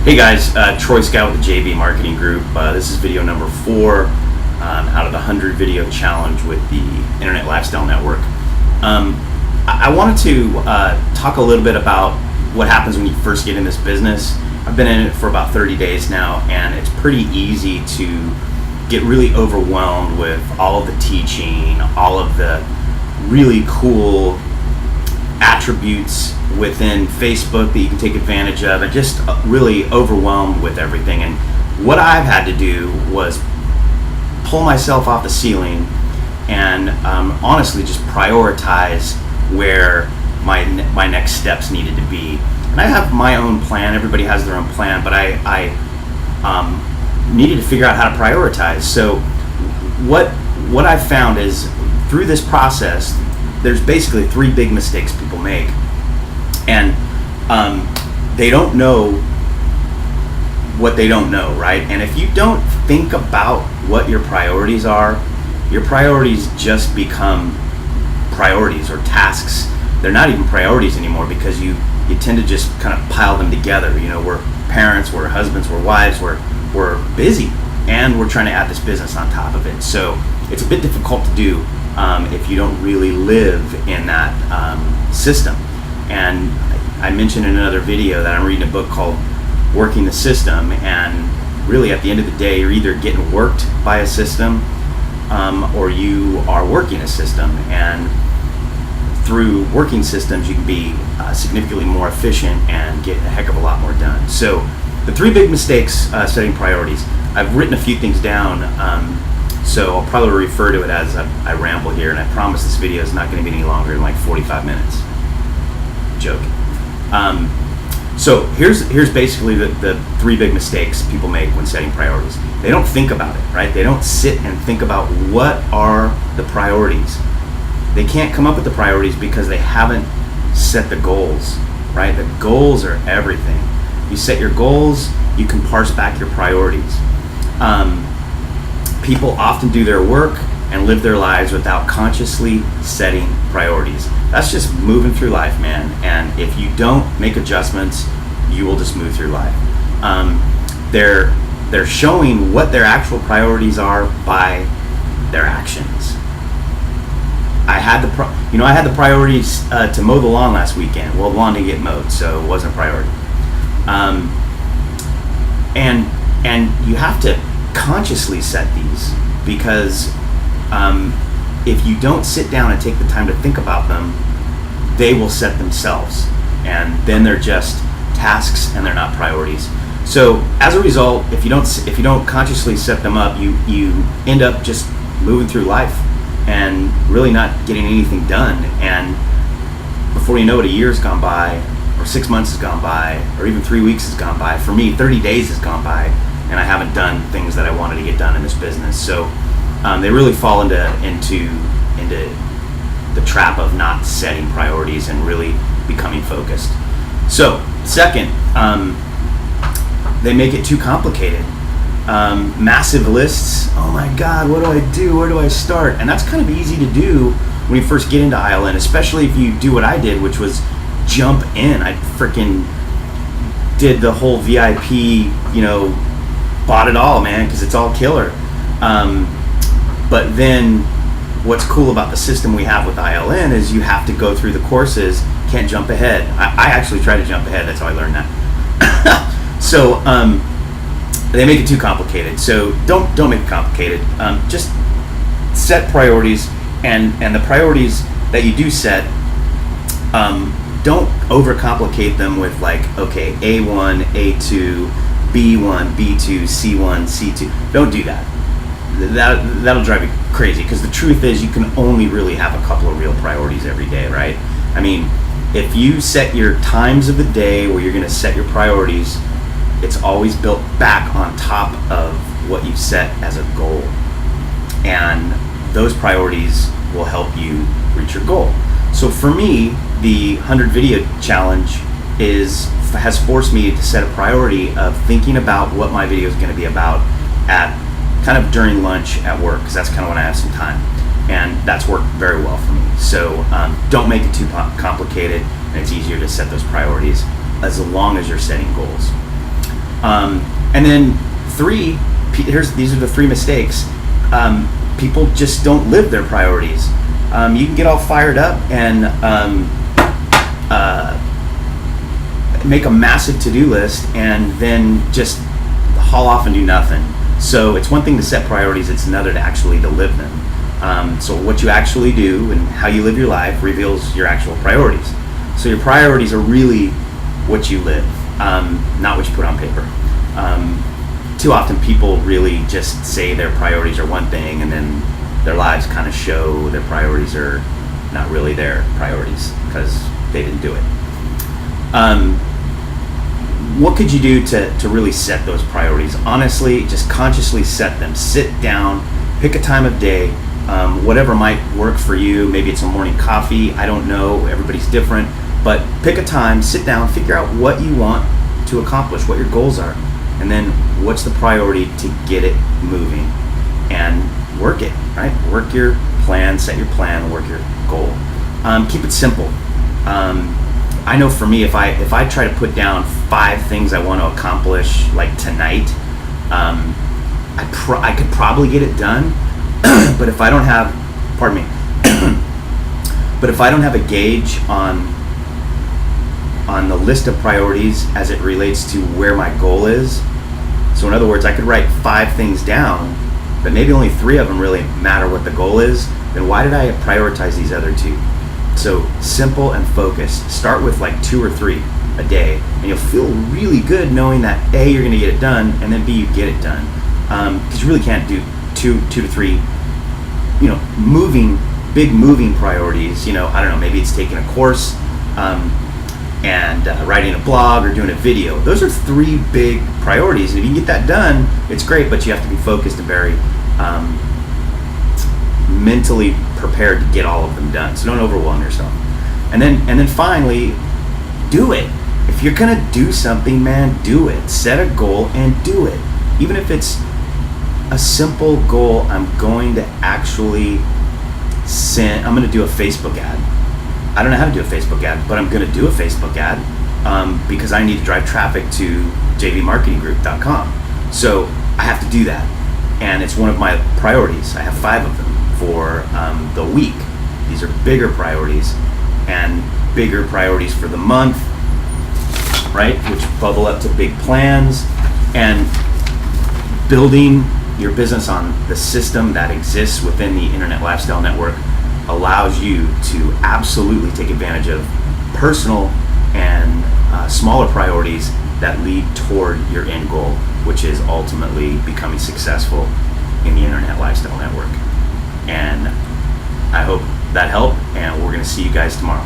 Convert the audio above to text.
Hey guys, Troy Scott with the JB Marketing Group. This is video number 4 out of the 100 video challenge with the Internet Lifestyle Network. I wanted to talk a little bit about what happens when you first get in this business. I've been in it for about 30 days now, and it's pretty easy to get really overwhelmed with all of the teaching, all of the really cool attributes within Facebook that you can take advantage of, and just really overwhelmed with everything. And what I've had to do was pull myself off the ceiling and honestly just prioritize where my next steps needed to be. And I have my own plan. Everybody has their own plan, but I needed to figure out how to prioritize. So what I've found is through this process, there's basically 3 big mistakes people make, and they don't know what they don't know, right? And if you don't think about what your priorities are, your priorities just become priorities or tasks. They're not even priorities anymore because you tend to just kind of pile them together. You know, we're parents, we're husbands, we're wives, we're busy, and we're trying to add this business on top of it. So it's a bit difficult to do if you don't really live in that system. And I mentioned in another video that I'm reading a book called Working the System, and really at the end of the day, you're either getting worked by a system or you are working a system. And through working systems, you can be significantly more efficient and get a heck of a lot more done. So the 3 big mistakes setting priorities. I've written a few things down, so I'll probably refer to it as I ramble here, and I promise this video is not going to be any longer than like 45 minutes. Joking. So here's basically the 3 big mistakes people make when setting priorities. They don't think about it, right? They don't sit and think about what are the priorities. They can't come up with the priorities because they haven't set the goals, right? The goals are everything. You set your goals, you can parse back your priorities. People often do their work and live their lives without consciously setting priorities. That's just moving through life, man. And if you don't make adjustments, you will just move through life. They're showing what their actual priorities are by their actions. I had the priorities to mow the lawn last weekend. Well, the lawn didn't get mowed, so it wasn't a priority. And you have to consciously set these, because if you don't sit down and take the time to think about them, they will set themselves, and then they're just tasks and they're not priorities. So as a result, if you don't consciously set them up, you end up just moving through life and really not getting anything done. And before you know it, a year's gone by, or 6 months has gone by, or even 3 weeks has gone by. For me, 30 days has gone by, and I haven't done things that I wanted to get done in this business. So they really fall into the trap of not setting priorities and really becoming focused. So second, they make it too complicated. Massive lists. Oh my God, what do I do? Where do I start? And that's kind of easy to do when you first get into ILN, especially if you do what I did, which was jump in. I freaking did the whole VIP, bought it all, man, because it's all killer. But then what's cool about the system we have with ILN is you have to go through the courses, can't jump ahead. I actually tried to jump ahead, that's how I learned that. So they make it too complicated. So don't make it complicated. Just set priorities, and the priorities that you do set, don't overcomplicate them with like, okay, A1, A2, B1, B2, C1, C2. Don't do that. That'll drive you crazy, because the truth is you can only really have a couple of real priorities every day, right? I mean, if you set your times of the day where you're going to set your priorities, it's always built back on top of what you set as a goal, and those priorities will help you reach your goal. So for me, the 100 video challenge has forced me to set a priority of thinking about what my video is going to be about at kind of during lunch at work, because that's kind of when I have some time, and that's worked very well for me. So don't make it too complicated, and it's easier to set those priorities as long as you're setting goals. And then these are the 3 mistakes. People just don't live their priorities. You can get all fired up and make a massive to-do list and then just haul off and do nothing. So it's one thing to set priorities, it's another to actually to live them. So what you actually do and how you live your life reveals your actual priorities. So your priorities are really what you live, not what you put on paper. Too often people really just say their priorities are one thing and then their lives kind of show their priorities are not really their priorities because they didn't do it. What could you do to really set those priorities? Honestly, just consciously set them. Sit down, pick a time of day, whatever might work for you. Maybe it's a morning coffee, I don't know, everybody's different. But pick a time, sit down, figure out what you want to accomplish, what your goals are, and then what's the priority to get it moving, and work it, right? Work your plan, set your plan, work your goal. Keep it simple. I know for me, if I try to put down 5 things I want to accomplish like tonight, I could probably get it done. But if I don't have, pardon me, but if I don't have a gauge on the list of priorities as it relates to where my goal is, so in other words, I could write 5 things down, but maybe only 3 of them really matter what the goal is, then why did I prioritize these other 2? So simple and focused. Start with like 2 or 3 a day, and you'll feel really good knowing that A, you're gonna get it done, and then B, you get it done. Because you really can't do 2 to 3, big moving priorities. I don't know, maybe it's taking a course, and writing a blog or doing a video. Those are 3 big priorities, and if you can get that done, it's great, but you have to be focused and very mentally prepared to get all of them done. So don't overwhelm yourself. And then finally, do it. If you're gonna do something, man, do it. Set a goal and do it. Even if it's a simple goal, I'm going to do a Facebook ad. I don't know how to do a Facebook ad, but I'm going to do a Facebook ad because I need to drive traffic to jvmarketinggroup.com. So I have to do that. And it's one of my priorities. I have 5 of them for the week. These are bigger priorities and bigger priorities for the month, right? Which bubble up to big plans. And building your business on the system that exists within the Internet Lifestyle Network allows you to absolutely take advantage of personal and smaller priorities that lead toward your end goal, which is ultimately becoming successful in the Internet Lifestyle Network. And I hope that helped, and we're going to see you guys tomorrow.